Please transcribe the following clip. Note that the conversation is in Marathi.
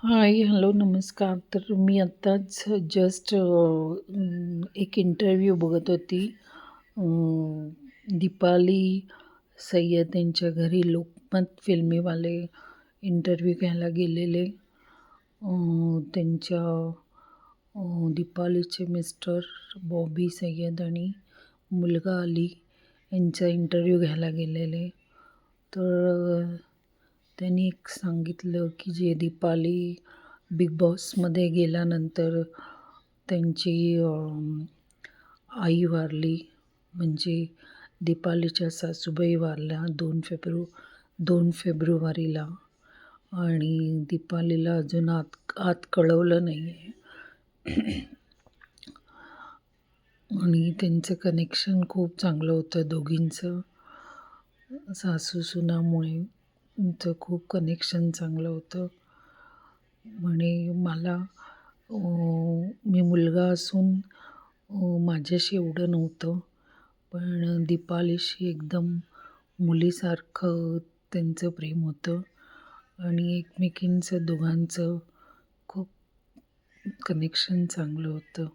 हाय, हॅलो, नमस्कार. तर मी आत्ताच जस्ट एक इंटरव्ह्यू बघत होती. अ, दीपाली सय्यद यांच्या घरी लोकमत फिल्मीवाले इंटरव्ह्यू घ्यायला गेलेले. त्यांच्या दीपालीचे मिस्टर बॉबी सय्यद आणि मुलगा अली यांचा इंटरव्ह्यू घ्यायला गेलेले. तर त्यांनी एक सांगितलं की जे दीपाली बिग बॉसमध्ये गेल्यानंतर त्यांची आई वारली, म्हणजे दीपालीच्या सासूबाई वारल्या 2 फेब्रुवारीला. आणि दीपालीला अजून आत आत कळवलं नाही आहे. आणि त्यांचं कनेक्शन खूप चांगलं होतं दोघींचं. सासू-सुनामुळे त्यांचं खूप कनेक्शन चांगलं होतं. म्हणे मला मी मुलगा असून माझ्याशी एवढं नव्हतं, पण दीपालीशी एकदम मुलीसारखं त्यांचं प्रेम होतं आणि एकमेकींचं दोघांचं खूप कनेक्शन चांगलं होतं.